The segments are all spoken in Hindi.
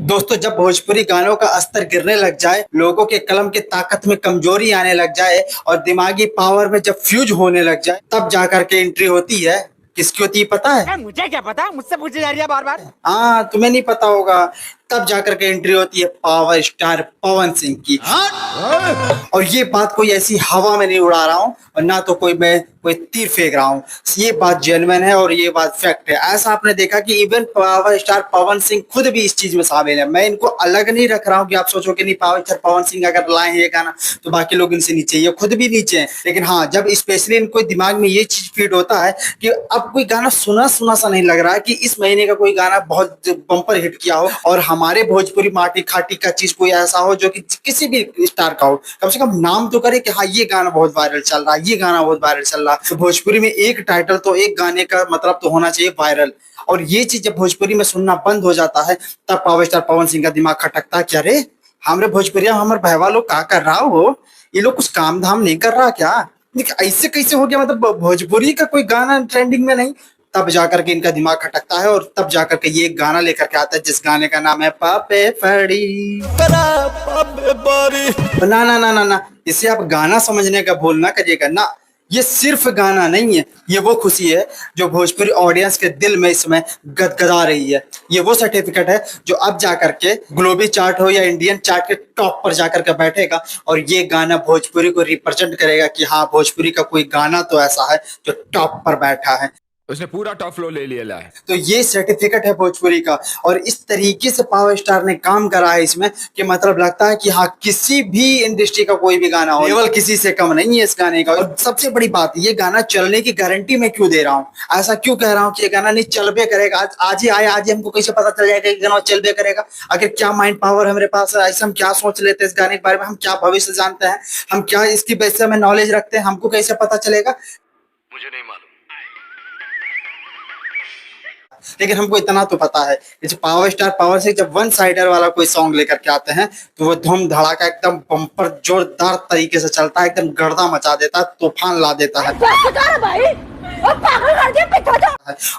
दोस्तों, जब भोजपुरी गानों का स्तर गिरने लग जाए, लोगों के कलम की ताकत में कमजोरी आने लग जाए और दिमागी पावर में जब फ्यूज होने लग जाए, तब जाकर के एंट्री होती है। किसकी होती है पता है? मुझे क्या पता, मुझसे पूछे जा रही है बार बार। हाँ, तुम्हें नहीं पता होगा। तब जाकर के एंट्री होती है पावर स्टार पवन सिंह की। और ये बात कोई ऐसी हवा में नहीं उड़ा रहा हूँ और ना तो कोई तीर फेंक रहा हूँ। ये बात जेन्युइन है और ये बात फैक्ट है। ऐसा आपने देखा कि even power star Pawan Singh खुद भी इस चीज में शामिल है। मैं इनको अलग नहीं रख रहा हूँ कि आप सोचो कि नहीं, पावर स्टार पवन सिंह अगर लाए हैं ये गाना तो बाकी लोग इनसे नीचे, ये खुद भी नीचे हैं। लेकिन हाँ, जब स्पेशली इनको दिमाग में ये चीज फीड होता है कि अब कोई गाना सुना सुना सा नहीं लग रहा है कि इस महीने का कोई गाना बहुत बम्पर हिट किया हो और हमारे भोजपुरी माटी खाटी का चीज कोई ऐसा हो जो कि किसी भी स्टार का हो, कम से कम नाम तो करे कि हाँ ये गाना बहुत वायरल चल रहा है, ये गाना बहुत वायरल चल रहा है। तो भोजपुरी में एक टाइटल तो एक गाने का मतलब तो होना चाहिए वायरल। और ये चीज जब भोजपुरी में सुनना बंद हो जाता है, तब पावर स्टार पवन सिंह का दिमाग खटकता है कि अरे हमारे भोजपुरिया हमारे बहवा लोग क्या कर रहा हो, ये लोग कुछ काम धाम नहीं कर रहा क्या? ऐसे कैसे हो गया, मतलब भोजपुरी का कोई गाना ट्रेंडिंग में नहीं। तब जाकर के इनका दिमाग खटकता है और तब जाकर के ये एक गाना लेकर के आता है जिस गाने का नाम है पापे फड़ी। ना ना ना ना ना, इसे आप गाना समझने का भूल ना करिएगा ना। ये सिर्फ गाना नहीं है, ये वो खुशी है जो भोजपुरी ऑडियंस के दिल में इसमें गदगदा रही है। ये वो सर्टिफिकेट है जो अब जाकर के ग्लोबल चार्ट हो या इंडियन चार्ट के टॉप पर जाकर के बैठेगा और ये गाना भोजपुरी को रिप्रेजेंट करेगा कि हाँ, भोजपुरी का कोई गाना तो ऐसा है जो टॉप पर बैठा है। उसने पूरा टॉप फ्लो ले लिया है। तो ये सर्टिफिकेट है भोजपुरी का। और इस तरीके से पावर स्टार ने काम करा है इसमें कि मतलब लगता है कि हाँ, किसी भी इंडस्ट्री का कोई भी गाना हो, लेवल किसी से कम नहीं है इस गाने का। और सबसे बड़ी बात, ये गाना चलने की गारंटी मैं क्यों दे रहा हूँ, ऐसा क्यों कह रहा हूँ कि ये गाना नहीं चलबे करेगा। आज ही आए, आज ही हमको कैसे पता चल जाएगा कि गाना चलबे करेगा? आखिर क्या माइंड पावर हमारे पास है, ऐसे हम क्या सोच लेते हैं इस गाने के बारे में, हम क्या भविष्य जानते हैं, हम क्या इसकी वजह में नॉलेज रखते हैं, हमको कैसे पता चलेगा? मुझे नहीं मालूम। लेकिन हमको इतना तो पता है, जैसे पावर स्टार पावर से जब वन साइडर वाला कोई सॉन्ग लेकर के आते हैं तो वो धूम धड़ाका एकदम बम्पर जोरदार तरीके से चलता है, एकदम गर्दा मचा देता है, तूफान ला देता है।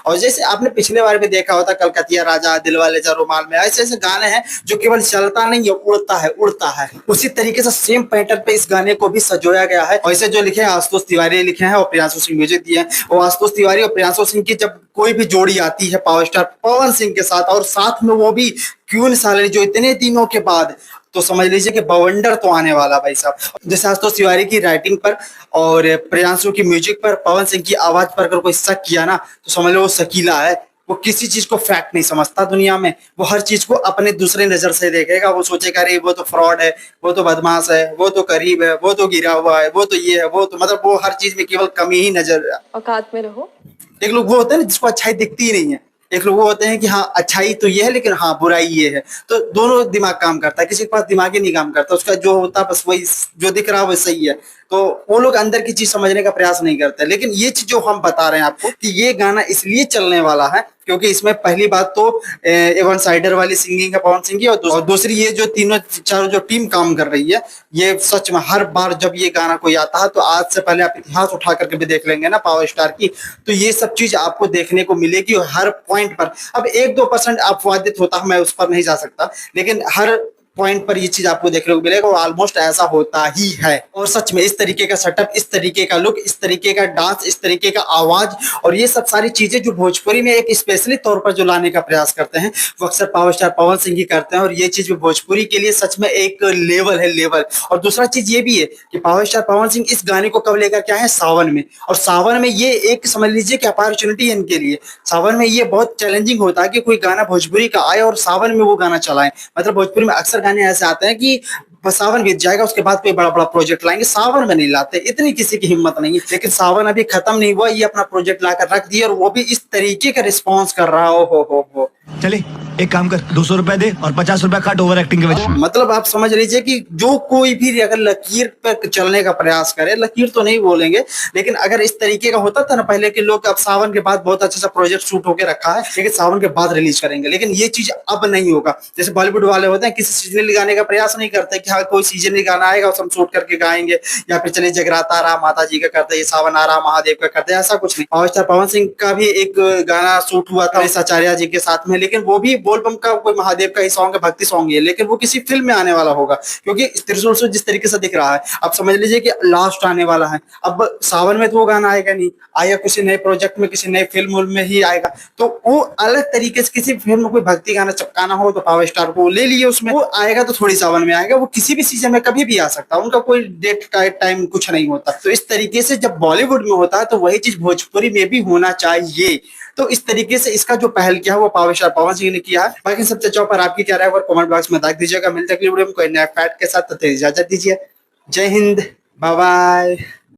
और जैसे आपने पिछले बार भी देखा होता, कलकतिया राजा, दिलवाले जा रुमाल में, ऐसे ऐसे गाने हैं जो केवल चलता नहीं है, उड़ता है उड़ता है। उसी तरीके से सेम पैटर्न पे इस गाने को भी सजोया गया है। और इसे जो लिखे हैं आशुतोष तिवारी लिखे हैं और प्रियांशु सिंह म्यूजिक दिए हैं। और आशुतोष तिवारी और प्रियांशु सिंह की जब कोई भी जोड़ी आती है पावर स्टार पवन सिंह के साथ, और साथ में वो भी क्वीन साले जो इतने दिनों के बाद, तो समझ लीजिए कि बवंडर तो आने वाला भाई साहब। जैसे आशुतोष तिवारी की राइटिंग पर और प्रियांशु की म्यूजिक पर, पवन सिंह की आवाज पर अगर कोई शक किया ना तो समझ लो वो शकीला है। वो किसी चीज को फैक्ट नहीं समझता दुनिया में, वो हर चीज को अपने दूसरे नजर से देखेगा। वो सोचेगा अरे वो तो फ्रॉड है, वो तो बदमाश है, वो तो करीब है, वो तो गिरा हुआ है, वो तो ये है, वो तो मतलब वो हर चीज में केवल कमी ही नजर। औकात में रहो। एक लोग वो होते हैं ना जिसको अच्छाई दिखती ही नहीं है, एक लोग वो होते हैं कि हाँ अच्छाई तो ये है लेकिन हाँ बुराई ये है। तो दोनों दिमाग काम करता है, किसी के पास दिमाग ही नहीं काम करता, उसका जो होता है बस वही जो दिख रहा है वो सही है। तो वो लोग अंदर की चीज समझने का प्रयास नहीं करते। लेकिन ये चीज जो हम बता रहे हैं आपको कि ये गाना इसलिए चलने वाला है क्योंकि इसमें पहली बात तो वन साइडर वाली सिंगिंग है पवन सिंह की, और दूसरी ये जो तीनों चारों जो टीम काम कर रही है, ये सच में हर बार जब ये गाना कोई आता है तो आज से पहले आप इतिहास उठा करके भी देख लेंगे ना पावर स्टार की, तो ये सब चीज आपको देखने को मिलेगी हर पॉइंट पर। अब 1-2% अपवादित होता है, मैं उस पर नहीं जा सकता, लेकिन हर पॉइंट पर ये चीज आपको देखने को मिलेगा और ऑलमोस्ट ऐसा होता ही है। और सच में इस तरीके का सेटअप, इस तरीके का लुक, इस तरीके का डांस, इस तरीके का आवाज और ये सब सारी चीजें जो भोजपुरी में एक स्पेशली तौर पर जो लाने का प्रयास करते हैं वो अक्सर पावर स्टार पवन सिंह ही करते हैं। और ये चीज भोजपुरी के लिए सच में एक लेवल है, लेवल। और दूसरा चीज ये भी है कि पावर स्टार पवन सिंह इस गाने को कब लेकर के आए हैं? सावन में। और सावन में ये एक समझ लीजिए कि अपॉर्चुनिटी है इनके लिए। सावन में ये बहुत चैलेंजिंग होता है कि कोई गाना भोजपुरी का आए और सावन में वो गाना चलाए। मतलब भोजपुरी में अक्सर गाने ऐसे आते हैं कि बस सावन बीत जाएगा उसके बाद कोई बड़ा बड़ा प्रोजेक्ट लाएंगे, सावन में नहीं लाते, इतनी किसी की हिम्मत नहीं है। लेकिन सावन अभी खत्म नहीं हुआ, ये अपना प्रोजेक्ट लाकर रख दिया और वो भी इस तरीके का रिस्पॉन्स कर रहा हो। चले एक काम कर, 200 रुपए दे और 50 रुपए काट ओवर एक्टिंग के वजह। मतलब आप समझ लीजिए कि जो कोई भी अगर लकीर पर चलने का प्रयास करे, लकीर तो नहीं बोलेंगे लेकिन अगर इस तरीके का होता था ना पहले के लोग, अब सावन के बाद बहुत अच्छा सा प्रोजेक्ट शूट होकर रखा है लेकिन सावन के बाद रिलीज करेंगे, लेकिन ये चीज अब नहीं होगा। जैसे बॉलीवुड वाले होते हैं, किसी सीजनल गाने का प्रयास नहीं करते कि कि हाँ कोई सीजनली गाना आएगा उसे हम शूट करके गाएंगे, या फिर चलिए जगराता आ रहा माता जी का करते हैं, सावन आ रहा महादेव का करते हैं, ऐसा कुछ नहीं। पावर स्टार पवन सिंह का भी एक गाना शूट हुआ था आचार्य जी के साथ में, लेकिन वो भी बोलबम का कोई महादेव का ही सॉन्ग है, भक्ति सॉन्ग है, लेकिन वो किसी फिल्म में आने वाला होगा, क्योंकि त्रिशूल से जिस तरीके से दिख रहा है अब समझ लीजिए कि लास्ट आने वाला है। अब सावन में तो वो गाना आएगा नहीं, आया किसी नए प्रोजेक्ट में किसी नए फिल्म में ही आएगा, तो वो अलग तरीके से किसी फिल्म में कोई भक्ति गाना चपकाना हो तो पावर स्टार को ले लिए उसमें, वो आएगा तो थोड़ी सावन में आएगा, वो किसी भी सीजन में कभी भी आ सकता है, उनका कोई डेट टाइम कुछ नहीं होता। तो इस तरीके से जब बॉलीवुड में होता है तो वही चीज भोजपुरी में भी होना चाहिए। तो इस तरीके से इसका जो पहल किया है वो पावर स्टार पवन सिंह ने किया है। बाकी सब चर्चाओं पर आपकी क्या राय है कमेंट बॉक्स में दाग दीजिएगा। मिलते हैं अगली वीडियो में कोई नया फैक्ट के साथ, तब तक इजाजत दीजिए। जय हिंद, बाय बाय।